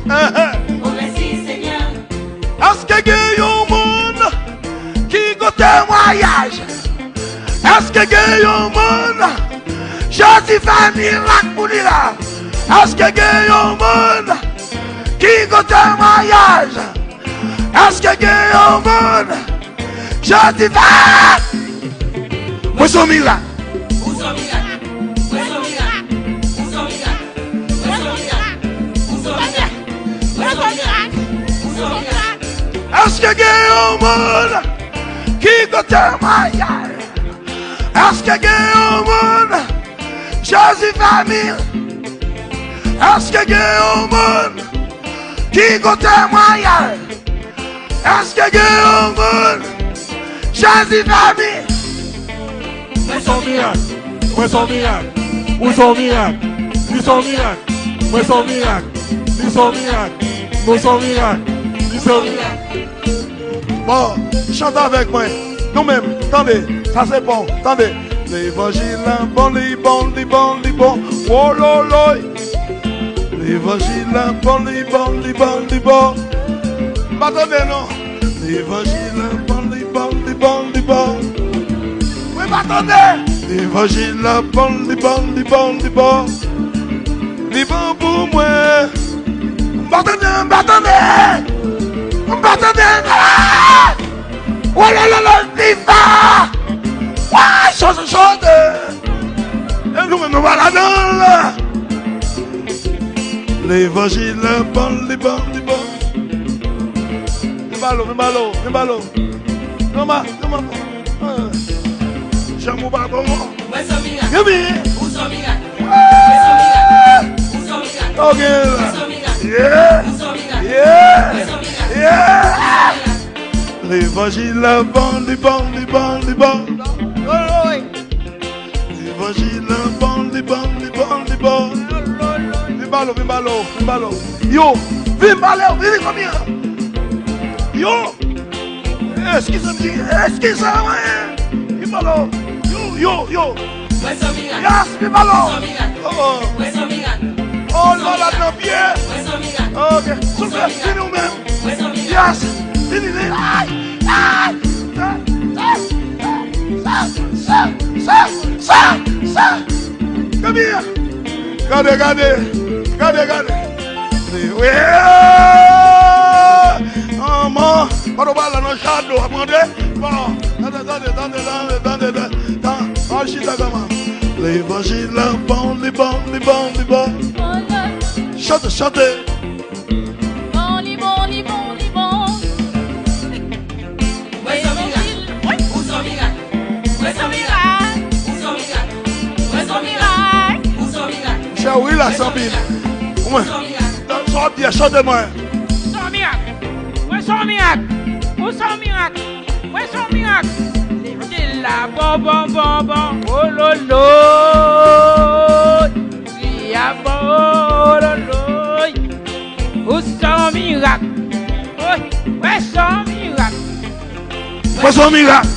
Merci Seigneur. Est-ce que il y a un monde qui a témoignage? Est-ce que il y a un monde Jésus fait miracle pour lui là? Est-ce que il y a un monde qui a témoignage? Est-ce que il y a un monde Jésus fait? Où sont miracle? Où sont miracle? Où sont miracle? Où sont miracle? Où sont miracle? Où sont miracle? Où sont miracle? Où sont miracle? Est-ce que il y a un monde qui a témoignage? Est-ce que il y a un monde Jésus famille? Est-ce que il y a un monde qui a témoignage? Est-ce que il y a un monde Jésus famille? Où sont miracles? Où sont miracles? Où sont miracles? Où sont miracles? Où sont miracles? Où sont miracles? Où sont miracles? Où sont miracles? Bon, chante avec moi. Nous-mêmes, attendez, ça c'est bon, attendez. L'évangile est bon, les bon, les bon, les bon. Oh lolo. L'évangile est bon, les bon, les bon, les bon. Pas attendez non. L'évangile est bon, les bon, les bon, les bon. Oui, pas attendez. L'évangile est bon, les bon, les bon, les bon. Les bons pour moi. Pas attendez, pas attendez. Pas attendez. Oh là là là, viva! Ouais, chose. Et nous, nous voilà dans là. L'évangile est bon, les bon, les bon. Les ballons. Non, j'aime mon ballon. Où sont miracle? Yumi! Où sont miracle? Où sont miracle? Où sont miracle? Ok, Où sont miracle? yeah! Où sont miracle? Yeah! Où sont miracle? Yeah! L'évangile est bon, les bon, les bon, les bon. L'évangile est bon, les bon, les bon, les bon. Vimbalo. Yo, vimbalo, venez combien? Yo! Excusez-moi. Vimbalo. Yo. Où sont miracle? Yes, vimbalo. Où sont miracle? Oh, Où sont miracle? oh là là, dans pied. Où sont miracle? Ok, souffle, c'est nous-mêmes. Où sont miracle? Yes, venez. Aïe. Ça. Come here. Regardez. Oui. Oh, mon. Pas de balle dans le shadow. Attendez. Bon. Attendez. L'évangile est bon, les bon. Chantez. Bon, les bon. Où sont miracle? Où sont miracle? Où sont miracle? Où sont miracle? Où sont miracle? Où sont miracle? Cher oui, la Sambine. Où sont miracle? Sortez, chantez-moi. Où sont miracle? L'évangile là, bon, oh lolo, il y a bon, oh lolo, où sont miracle? Où sont miracle? Où sont miracle?